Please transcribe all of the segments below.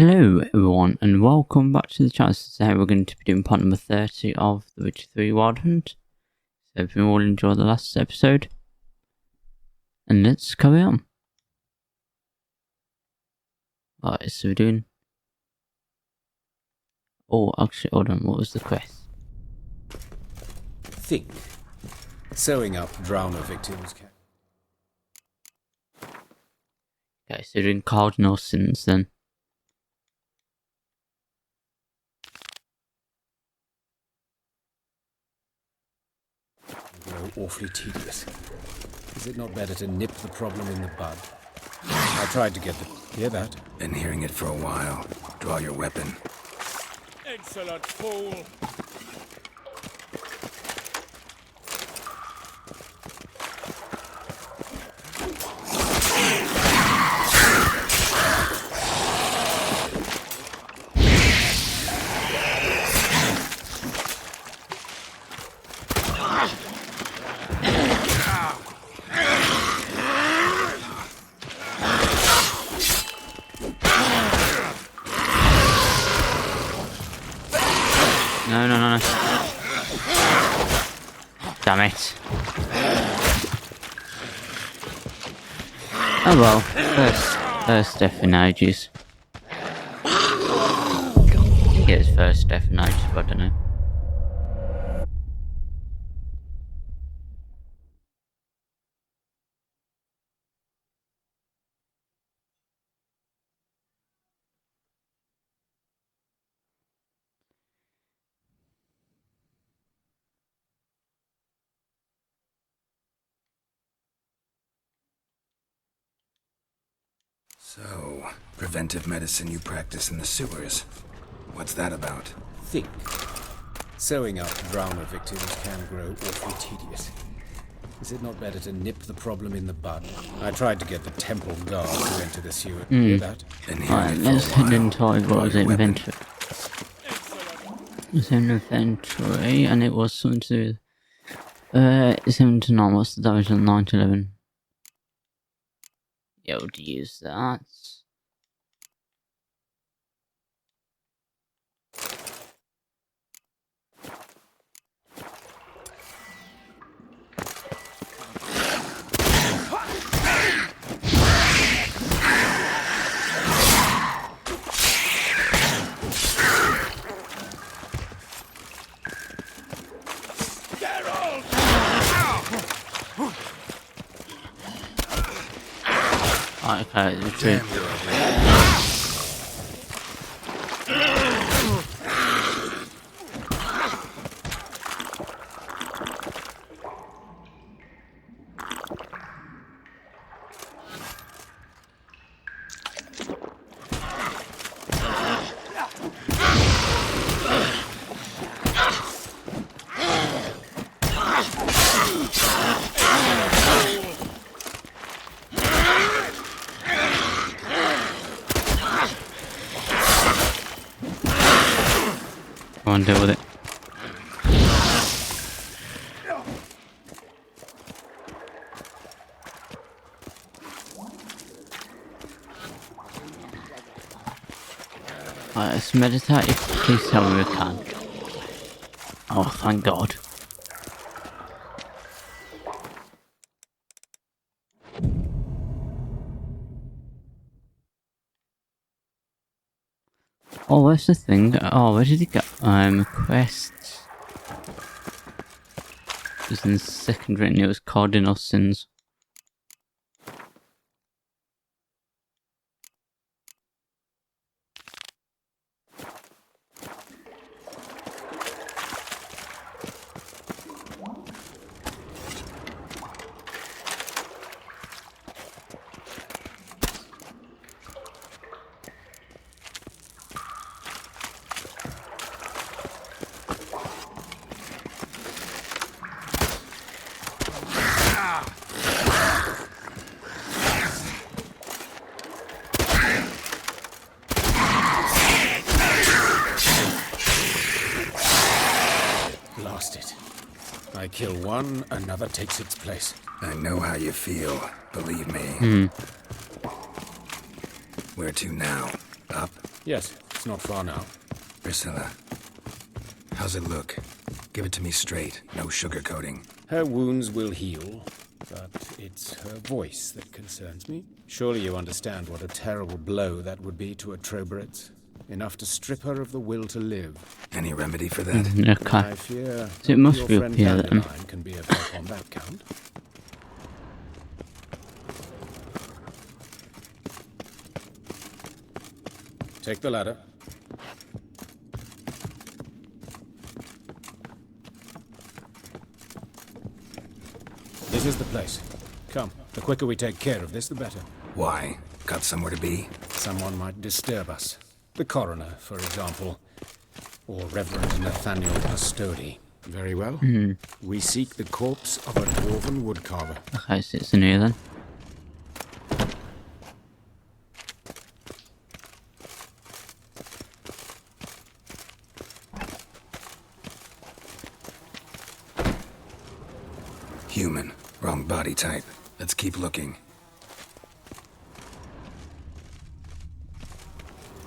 Hello everyone and welcome back to the channel. Today we're going to be doing part number 30 of the Witcher 3 Wild Hunt. So if you all enjoyed the last episode, and let's carry on. Alright, so we're doing... Oh, actually, hold on, what was the quest? Think. Sewing up drowner victims. Okay, so we're doing cardinal sins then. Grow awfully tedious. Is it not better to nip the problem in the bud? I tried to get the... Hear that? Been hearing it for a while. Draw your weapon. Insolent fool! No. Damn it. Oh well, first death in ages. I think it was first death in ages, but I don't know. So, preventive medicine you practice in the sewers. What's that about? Think. Sewing up drowner victims can grow awfully tedious. Is it not better to nip the problem in the bud? I tried to get the temple guard to enter the sewer. Hear that? Alright, let's head into what was it, inventory. It's an inventory, and it was something to do. 7 to 9, what's the damage on 9 to 11? Yeah, we'll use that. Okay, retreat. Go on, deal with it. Alright, let's meditate. Please tell me we can. Oh, thank God. Oh, where's the thing? Oh, where did he go? Quests. It was in the secondary and it was cardinal sins. I kill one, another takes its place. I know how you feel, believe me. Where to now? Up? Yes, it's not far now. Priscilla, how's it look? Give it to me straight, no sugarcoating. Her wounds will heal, but it's her voice that concerns me. Surely you understand what a terrible blow that would be to a Troberet. Enough to strip her of the will to live. Any remedy for that? Okay. I fear So it must your be up friend here then. Dandelion can be of help on that count. Take the ladder. This is the place. Come, the quicker we take care of this, the better. Why? Got somewhere to be? Someone might disturb us. The coroner, for example. Or Reverend Nathaniel Custody. Very well. We seek the corpse of a dwarven woodcarver. Okay, so it's in here then. Human. Wrong body type. Let's keep looking.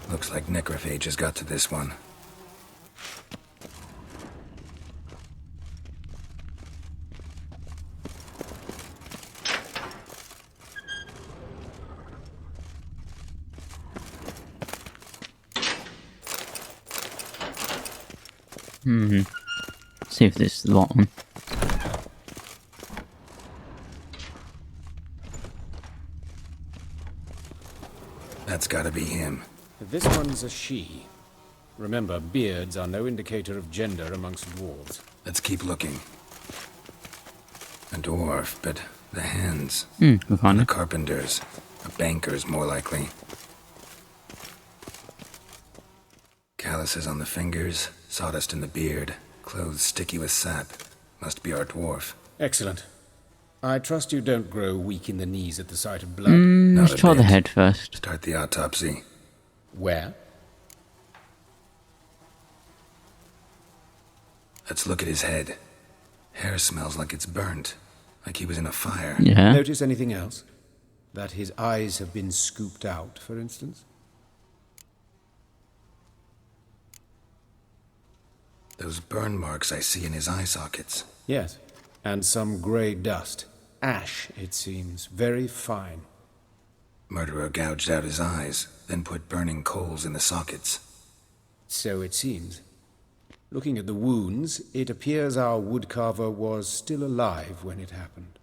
Looks like necrophages got to this one. See if this is the right one. That's gotta be him. This one's a she. Remember, beards are no indicator of gender amongst dwarves. Let's keep looking. A dwarf, but the hands. We found The it. carpenters. A banker's more likely. Calluses on the fingers, sawdust in the beard, clothes sticky with sap. Must be our dwarf. Excellent. I trust you don't grow weak in the knees at the sight of blood. Not Let's a try the bit. head first. Start the autopsy. Where? Let's look at his head. Hair smells like it's burnt. Like he was in a fire. Yeah. Notice anything else? That his eyes have been scooped out, for instance? Those burn marks I see in his eye sockets. Yes. And some grey dust. Ash, it seems. Very fine. Murderer gouged out his eyes, then put burning coals in the sockets. So it seems. Looking at the wounds, it appears our woodcarver was still alive when it happened.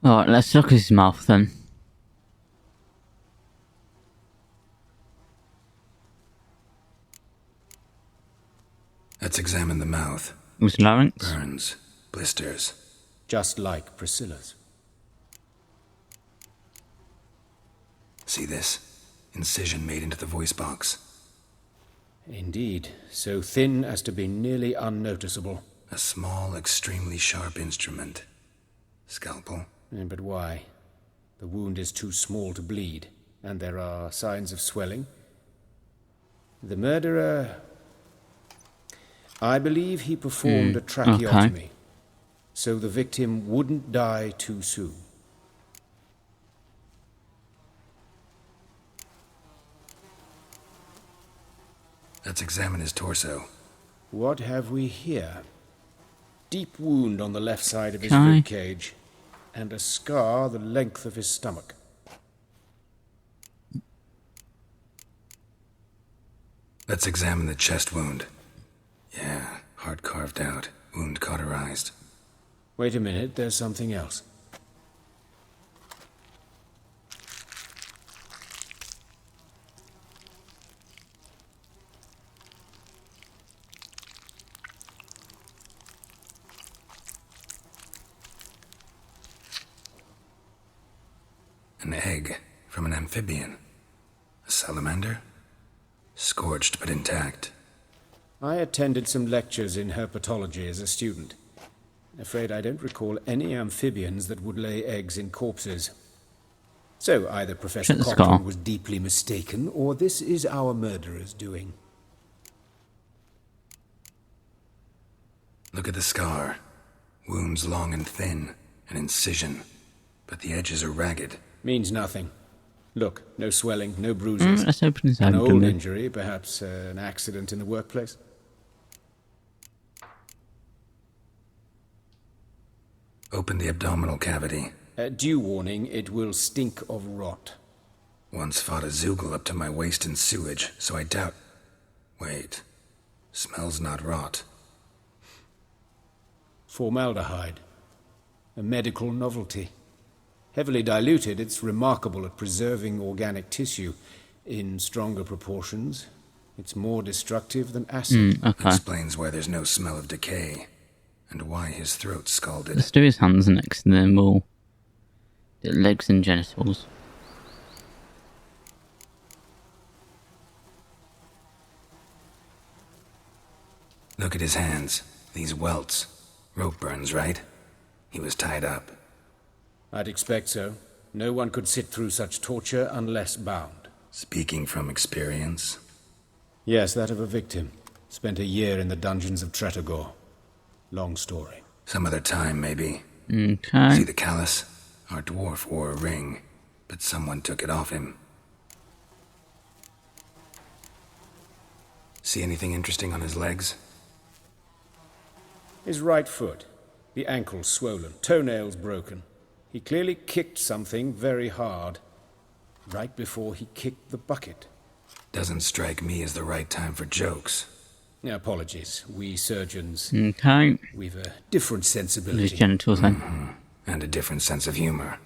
Alright, let's look at his mouth then. Let's examine the mouth. His larynx. Burns. Blisters. Just like Priscilla's. See this? Incision made into the voice box. Indeed, so thin as to be nearly unnoticeable. A small, extremely sharp instrument. Scalpel. But why? The wound is too small to bleed, and there are signs of swelling. The murderer... I believe he performed a tracheotomy, so the victim wouldn't die too soon. Let's examine his torso. What have we here? Deep wound on the left side of his Okay. ribcage, and a scar the length of his stomach. Let's examine the chest wound. Yeah, heart carved out, wound cauterized. Wait a minute, there's something else. An egg from an amphibian. A salamander? Scorched but intact. I attended some lectures in herpetology as a student. Afraid I don't recall any amphibians that would lay eggs in corpses. So either Professor Cochrane was deeply mistaken, or this is our murderer's doing. Look at the scar. Wounds long and thin, an incision. But the edges are ragged. Means nothing. Look, no swelling, no bruises. Let's open his An old abdomen. injury, perhaps an accident in the workplace. Open the abdominal cavity. Due warning, it will stink of rot. Once fought a Zoogle up to my waist in sewage, so I doubt... Wait. Smells not rot. Formaldehyde. A medical novelty. Heavily diluted, it's remarkable at preserving organic tissue. In stronger proportions, it's more destructive than acid. Okay. Explains why there's no smell of decay, and why his throat's scalded. Let's do his hands next, and then we'll do legs and genitals. Look at his hands. These welts. Rope burns, right? He was tied up. I'd expect so. No one could sit through such torture unless bound. Speaking from experience. Yes, that of a victim. Spent a year in the dungeons of Tretogor. Long story. Some other time, maybe. Okay. See the callus? Our dwarf wore a ring, but someone took it off him. See anything interesting on his legs? His right foot. The ankle swollen, toenails broken. He clearly kicked something very hard. Right before he kicked the bucket. Doesn't strike me as the right time for jokes. Apologies. We surgeons, Okay. we've a different His sensibility. genitals then. And a different sense of humor.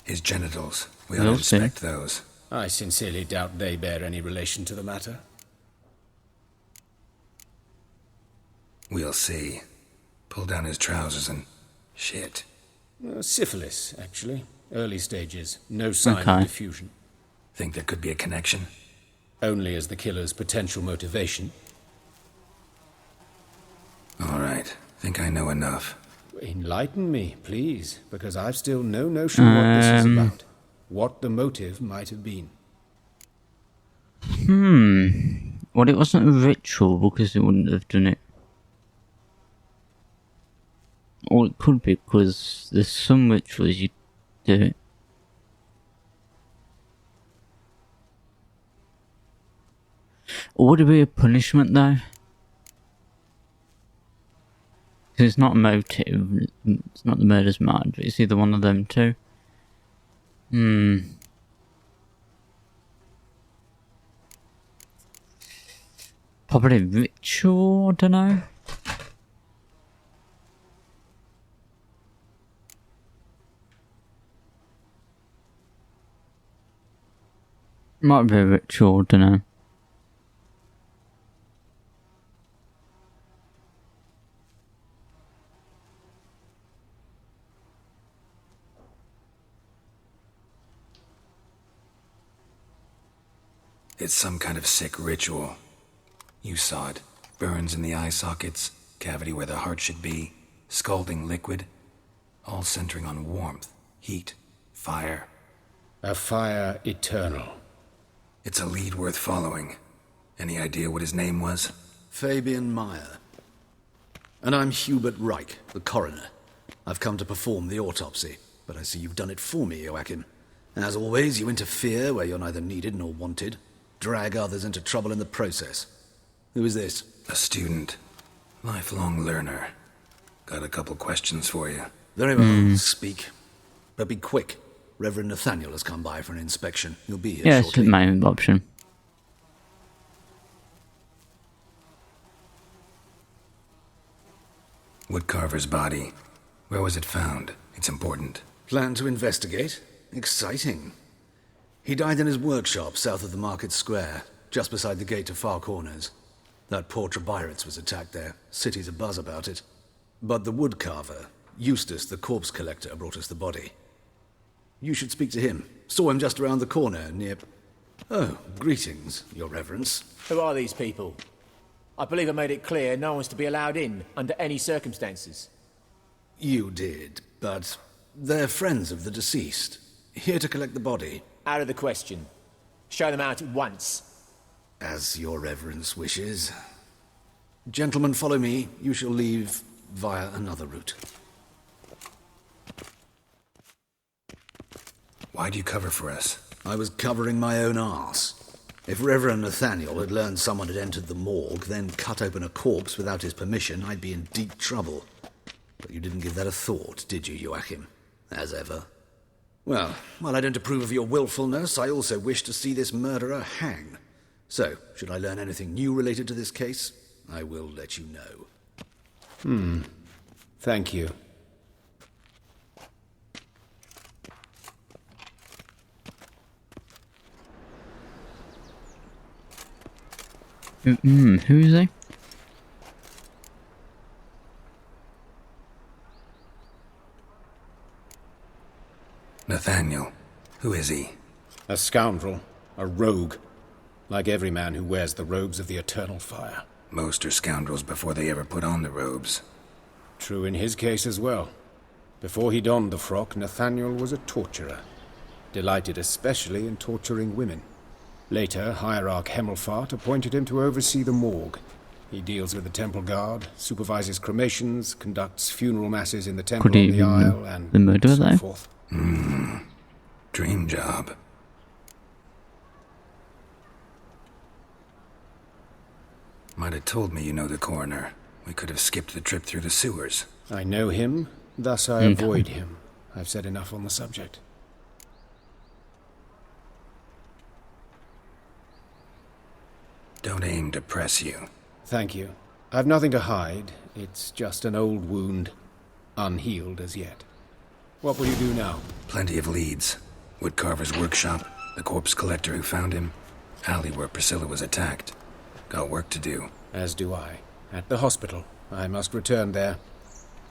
His genitals. We ought to We'll see. inspect those. I sincerely doubt they bear any relation to the matter. We'll see. Pull down his trousers and... shit. Syphilis, actually. Early stages. No sign Okay. of diffusion. Think there could be a connection? Only as the killer's potential motivation. All right. Think I know enough. Enlighten me, please, because I've still no notion what this is about. What the motive might have been. Well, it wasn't a ritual because it wouldn't have done it. Or it could be because there's some rituals you do it. Or would it be a punishment though? Because it's not a motive, it's not the murder's mind, but it's either one of them two. Probably ritual, I don't know. Might be a ritual, I don't know. It's some kind of sick ritual. You saw it. Burns in the eye sockets, cavity where the heart should be, scalding liquid, all centering on warmth, heat, fire. A fire eternal. It's a lead worth following. Any idea what his name was? Fabian Meyer. And I'm Hubert Reich, the coroner. I've come to perform the autopsy, but I see you've done it for me, Joachim. As always, you interfere where you're neither needed nor wanted. Drag others into trouble in the process. Who is this? A student. Lifelong learner. Got a couple questions for you. Very well, speak. But be quick. Reverend Nathaniel has come by for an inspection. He'll be here Yeah, it's shortly. my own option. Woodcarver's body. Where was it found? It's important. Plan to investigate? Exciting. He died in his workshop south of the market square, just beside the gate to Far Corners. That poor Trebirates was attacked there. City's abuzz about it. But the woodcarver, Eustace, the corpse collector, brought us the body. You should speak to him. Saw him just around the corner near... Oh, greetings, your reverence. Who are these people? I believe I made it clear no one's to be allowed in under any circumstances. You did, but they're friends of the deceased. Here to collect the body. Out of the question. Show them out at once. As your reverence wishes. Gentlemen, follow me. You shall leave via another route. Why'd you cover for us? I was covering my own arse. If Reverend Nathaniel had learned someone had entered the morgue, then cut open a corpse without his permission, I'd be in deep trouble. But you didn't give that a thought, did you, Joachim? As ever. Well, while I don't approve of your willfulness, I also wish to see this murderer hang. So, should I learn anything new related to this case, I will let you know. Thank you. Who is he? Nathaniel. Who is he? A scoundrel. A rogue. Like every man who wears the robes of the eternal fire. Most are scoundrels before they ever put on the robes. True in his case as well. Before he donned the frock, Nathaniel was a torturer. Delighted especially in torturing women. Later, Hierarch Hemmelfart appointed him to oversee the morgue. He deals with the temple guard, supervises cremations, conducts funeral masses in the temple Could he on the be Isle, and the murderer so though? forth. Dream job. Might have told me you know the coroner. We could have skipped the trip through the sewers. I know him, thus I avoid him. I've said enough on the subject. Don't aim to press you. Thank you. I've nothing to hide. It's just an old wound, unhealed as yet. What will you do now? Plenty of leads. Woodcarver's workshop, the corpse collector who found him, alley where Priscilla was attacked. Got work to do. As do I. At the hospital. I must return there.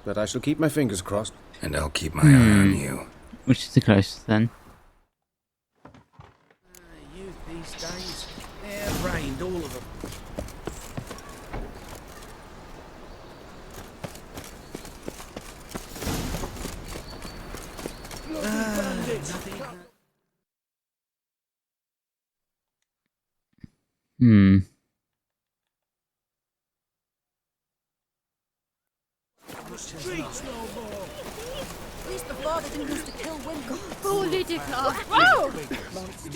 But I shall keep my fingers crossed. And I'll keep my eye on you. Which is the closest then? Youth these days, they're brained, all of them. Streets no more. At least the father didn't used to kill women. Poor Lydica. Whoa!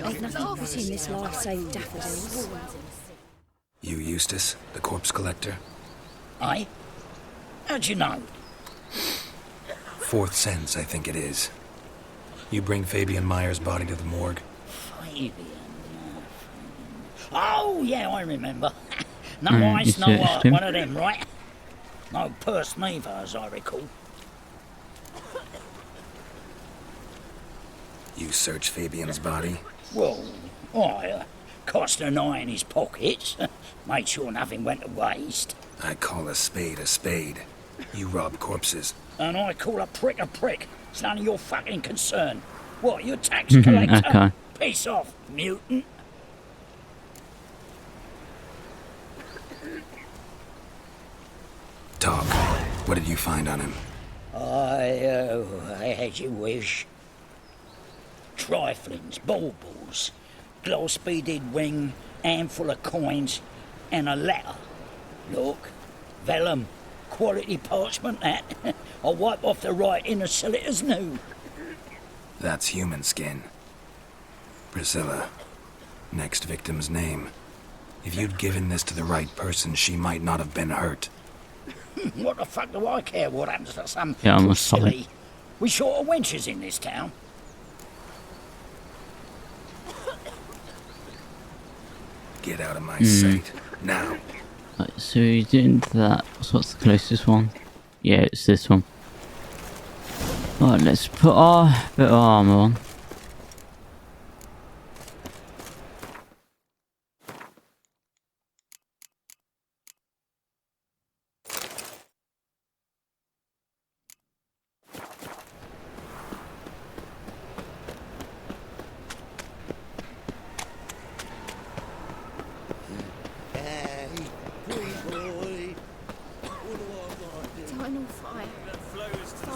Ain't nothing to see in this life save daffodils. You Eustace, the corpse collector? Aye? How'd you know? Fourth sense, I think it is. You bring Fabian Meyer's body to the morgue? Fabian. Oh, yeah, I remember. No you ice, no searched art, him? one of them, right? No purse neither, as I recall. You search Fabian's body? Well, I cast an eye in his pockets, made sure nothing went to waste. I call a spade a spade. You rob corpses. And I call a prick a prick. It's none of your fucking concern. What, you a tax collector? Okay. Piss off, mutant. Talk. What did you find on him? As you wish. Triflings, baubles, gloss-beaded ring, handful of coins, and a letter. Look, vellum, quality parchment that. I'll wipe off the writing as silly as new. That's human skin. Priscilla. Next victim's name. If you'd given this to the right person, she might not have been hurt. What the fuck do I care what happens to some Yeah, I'm sorry. silly? We short of wenches in this town. Get out of my sight. Now. Right, so you did that. So what's the closest one? Yeah, it's this one. Right, let's put our bit of armour on.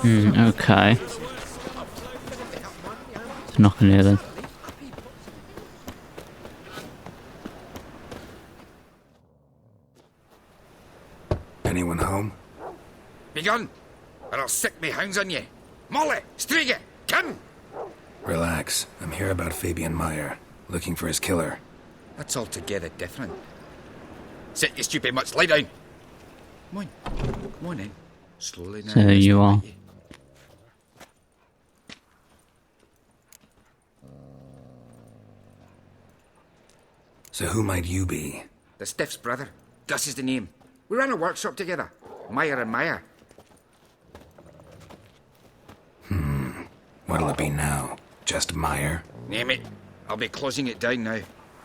Okay. It's knocking here then. Anyone home? Begone, or I'll sick me hounds on you. Molly, Striga, come! Relax. I'm here about Fabian Meyer, looking for his killer. That's altogether different. Sit, you stupid mutts, lie down. Come on in. Slowly now. So let's you not are. bite you. So who might you be? The Stiff's brother. Gus is the name. We ran a workshop together. Meyer and Meyer. What'll it be now? Just Meyer? Name it. I'll be closing it down now.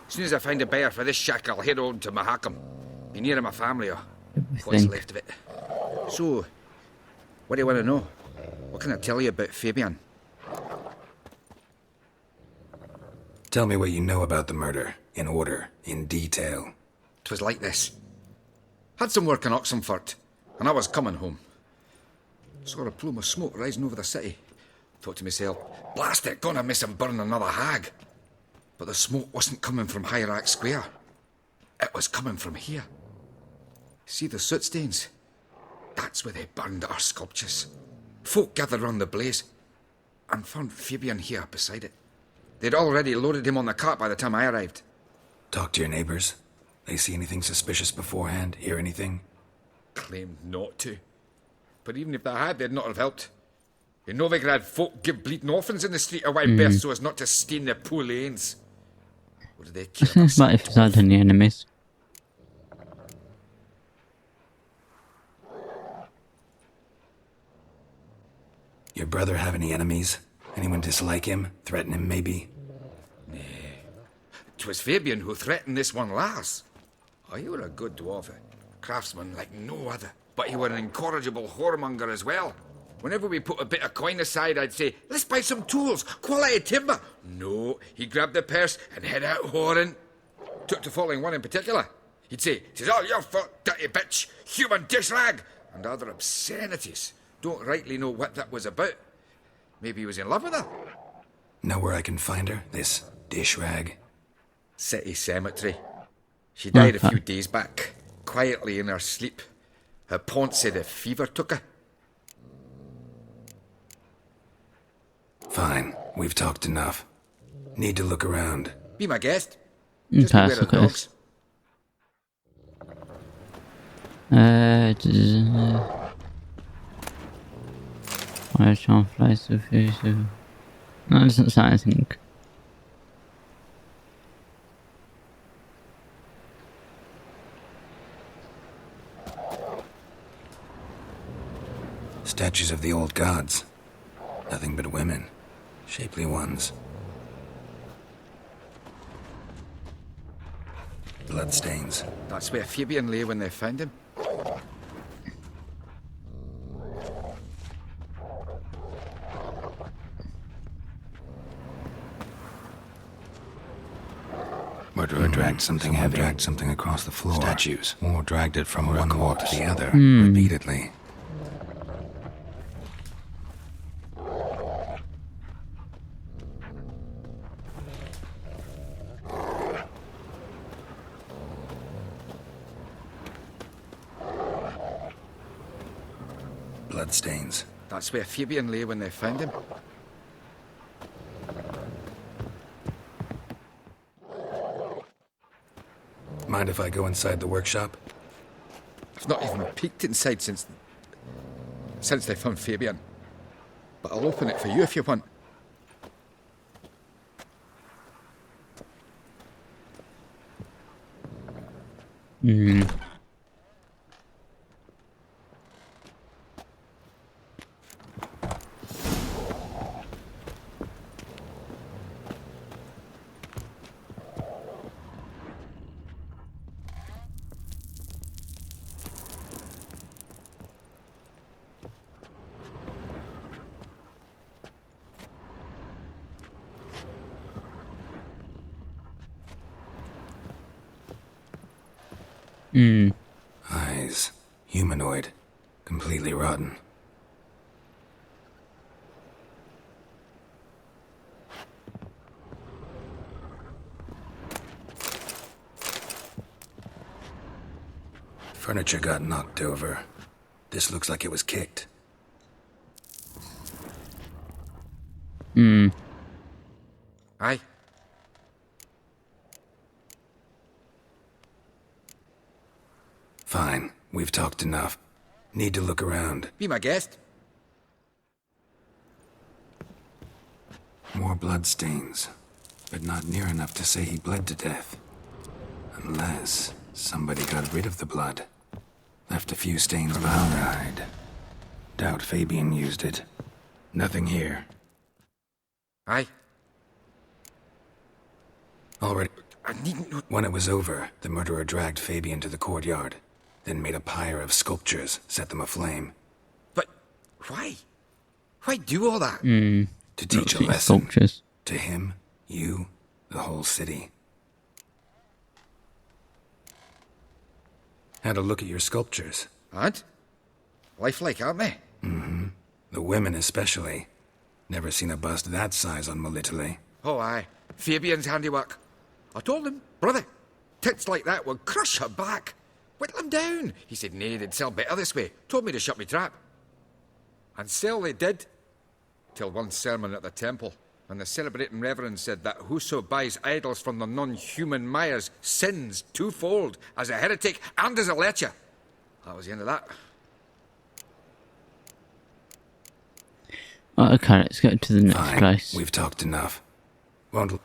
As soon as I find a buyer for this shack, I'll head on to Mahakam. Be near my family, or what's think. left of it. So, what do you want to know? What can I tell you about Fabian? Tell me what you know about the murder. In order. In detail. 'Twas like this. Had some work in Oxenfurt, and I was coming home. Saw a plume of smoke rising over the city. Thought to myself, blast it, gonna miss him burn another hag. But the smoke wasn't coming from Hierarch Square. It was coming from here. See the soot stains? That's where they burned our sculptures. Folk gathered round the blaze, and found Fabian here beside it. They'd already loaded him on the cart by the time I arrived. Talk to your neighbors. They see anything suspicious beforehand? Hear anything? Claimed not to. But even if they had, they'd not have helped. In Novigrad, folk give bleeding orphans in the street a wide berth so as not to stain their poor lanes. What do they care about? It's about if it's had any enemies. Your brother have any enemies? Anyone dislike him? Threaten him, maybe? 'Twas Fabian who threatened this one last. Oh, he were a good dwarf, a craftsman like no other. But he were an incorrigible whoremonger as well. Whenever we put a bit of coin aside, I'd say, let's buy some tools, quality timber. No, he grabbed the purse and head out whoring. Took to following one in particular. He'd say, "'Tis all your fault, dirty bitch, human dish rag," and other obscenities. Don't rightly know what that was about. Maybe he was in love with her. Know where I can find her? This dish rag? City cemetery. She died a Okay. few days back, quietly in her sleep. Her pont said a fever took her. Fine. We've talked enough. Need to look around. Be my guest. Just Okay, beware of so dogs. Where's John Flies of you? No, it doesn't say anything. Statues of the old gods. Nothing but women. Shapely ones. Bloodstains. That's where Fabian lay when they found him. Murderer dragged something heavy. Dragged something across the floor. Statues. Or dragged it from one wall to the other. Repeatedly. Bloodstains. That's where Fabian lay when they found him. Mind if I go inside the workshop? I've not even peeked inside since they found Fabian. But I'll open it for you if you want. Eyes. Humanoid. Completely rotten. Furniture got knocked over. This looks like it was kicked. Aye. Fine, we've talked enough. Need to look around. Be my guest. More blood stains, but not near enough to say he bled to death. Unless somebody got rid of the blood. Left a few stains behind. Doubt Fabian used it. Nothing here. Aye. Already. I needn't know. When it was over, the murderer dragged Fabian to the courtyard, then made a pyre of sculptures, set them aflame. But why? Why do all that? To teach a lesson. Sculptures. To him, you, the whole city. Had a look at your sculptures. And? Lifelike, aren't they? The women especially. Never seen a bust that size on Molitale. Oh, aye. Fabian's handiwork. I told him, brother, tits like that would crush her back. Whittle him down. He said, nay, they'd sell better this way. Told me to shut me trap. And sell they did. Till one sermon at the temple, and the celebrating reverend said that whoso buys idols from the non-human Mayas sins twofold, as a heretic and as a lecher. That was the end of that. Oh, okay, let's get to the next Fine, place. we've talked enough. Won't...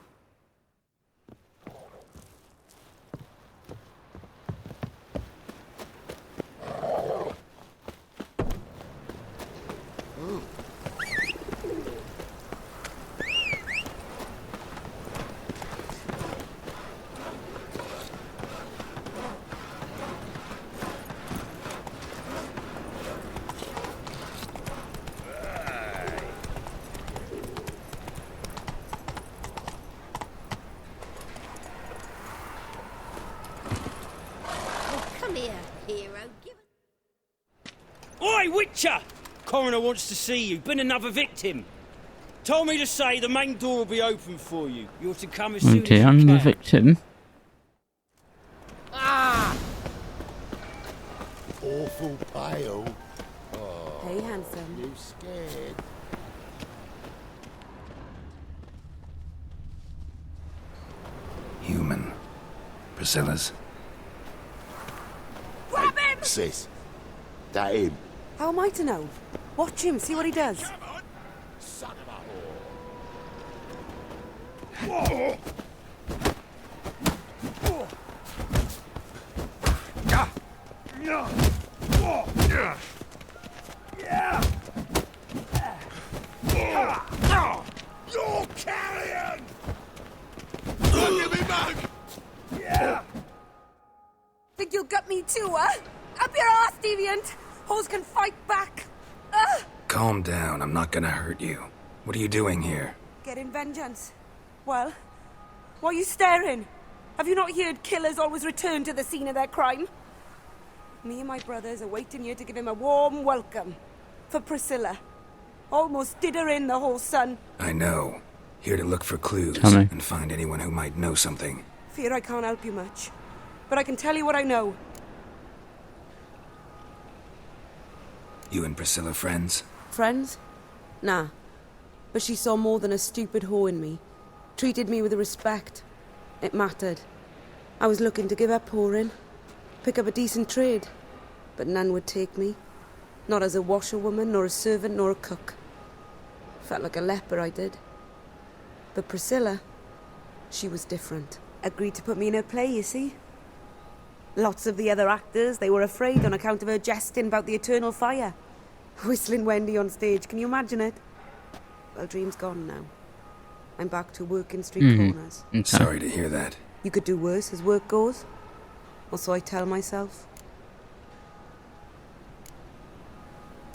Come here, hero. Oi, Witcher! Coroner wants to see you. Been another victim. Told me to say the main door will be open for you. You're to come as soon as Okay, you I'm the can. victim. Awful pale. Hey, handsome. You scared? Human. Priscilla's. Grab him! Sis. That him. How am I to know? Watch him, see what he does. Son of a You're carrion! Give me back! Think you'll gut me too, huh? Up your ass, deviant! Hoes can fight back! Ugh! Calm down, I'm not gonna hurt you. What are you doing here? Getting vengeance. Well, why are you staring? Have you not heard killers always return to the scene of their crime? Me and my brothers are waiting here to give him a warm welcome. For Priscilla. Almost did her in, the whole son. I know. Here to look for clues Tell me. and find anyone who might know something. Fear I can't help you much. But I can tell you what I know. You and Priscilla friends? Friends? Nah. But she saw more than a stupid whore in me. Treated me with respect. It mattered. I was looking to give up whoring. Pick up a decent trade. But none would take me. Not as a washerwoman, nor a servant, nor a cook. Felt like a leper, I did. But Priscilla, she was different. Agreed to put me in her play, you see. Lots of the other actors, they were afraid on account of her jesting about the eternal fire. Whistling Wendy on stage, can you imagine it? Well, dream's gone now. I'm back to working street corners. Okay. Sorry to hear that. You could do worse as work goes. Or so I tell myself.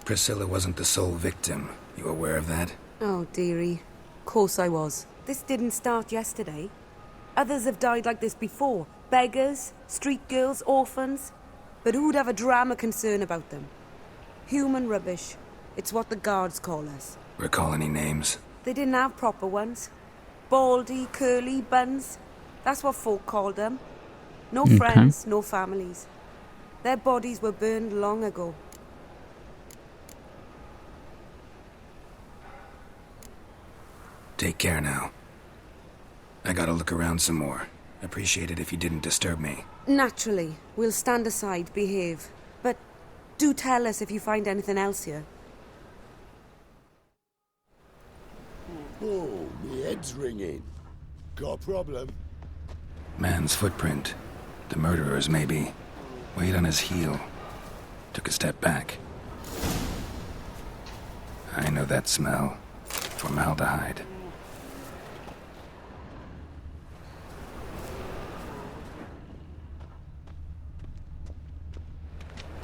Priscilla wasn't the sole victim. You aware of that? Oh, dearie. Course I was. This didn't start yesterday. Others have died like this before. Beggars, street girls, orphans. But who'd have a drama concern about them? Human rubbish. It's what the guards call us. Recall any names? They didn't have proper ones. Baldy, curly, buns. That's what folk called them. No friends, no families. Their bodies were burned long ago. Take care now. I gotta look around some more. Appreciate it if you didn't disturb me. Naturally, we'll stand aside, behave. But do tell us if you find anything else here. Oh, my head's ringing. Got a problem? Man's footprint. The murderer's, maybe. Weighed on his heel. Took a step back. I know that smell. Formaldehyde.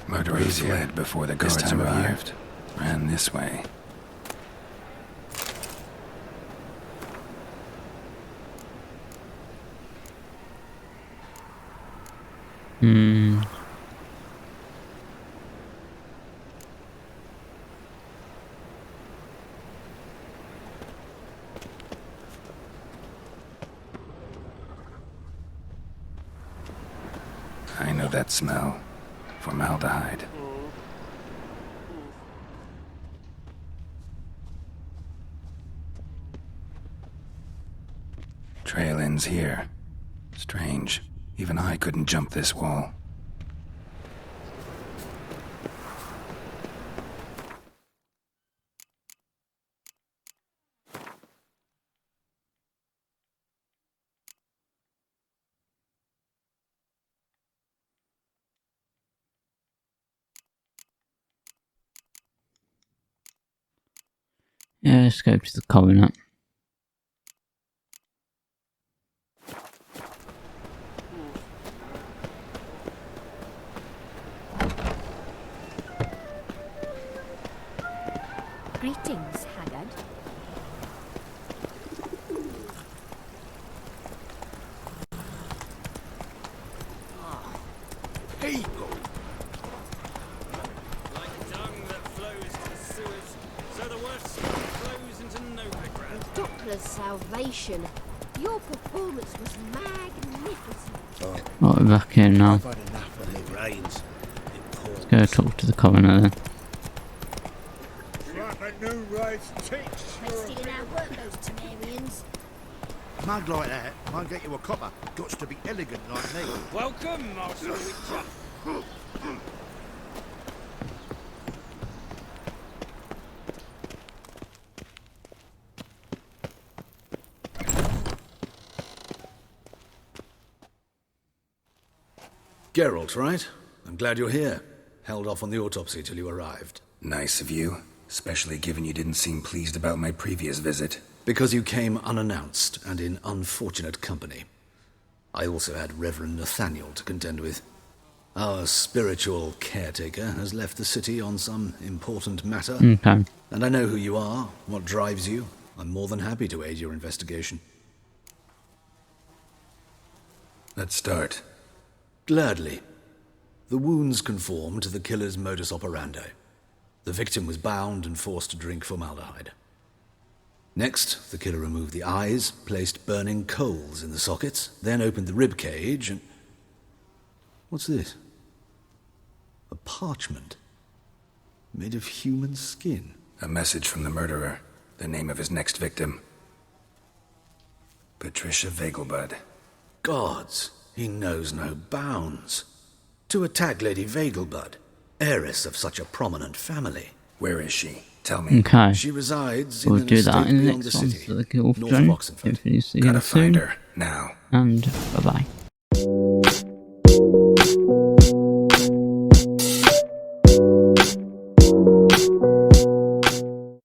Murderer fled before the guards arrived. Ran this way. I know that smell. Formaldehyde. Trail ends here. Strange. Even I couldn't jump this wall. Yeah, let's go to the covenant. Greetings, Haggard. People! Like dung that flows to the sewers, so the worst flows into nowhere ground. Doppler's salvation. Your performance was magnificent. Right, we're back here now. I've had enough of it rains. Let's go talk to the coroner then. Like a new race teach. Wasted in our work, those Temerians. A mug like that won't get you a copper. Gots to be elegant like me. Welcome, Master Witcher. Geralt, right? I'm glad you're here. Held off on the autopsy till you arrived. Nice of you. Especially given you didn't seem pleased about my previous visit. Because you came unannounced and in unfortunate company. I also had Reverend Nathaniel to contend with. Our spiritual caretaker has left the city on some important matter. Okay. And I know who you are, what drives you. I'm more than happy to aid your investigation. Let's start. Gladly. The wounds conform to the killer's modus operandi. The victim was bound and forced to drink formaldehyde. Next, the killer removed the eyes, placed burning coals in the sockets, then opened the rib cage and... What's this? A parchment. Made of human skin. A message from the murderer. The name of his next victim. Patricia Vegelbud. Gods, he knows no bounds. To attack Lady Vegelbud, heiress of such a prominent family. Where is she? Tell me. Okay. She resides We'll in an do that estate in the beyond next the one. city, So the Guild north of Journey. Oxenford. Hopefully see you Gotta soon. find her. Now. And bye bye.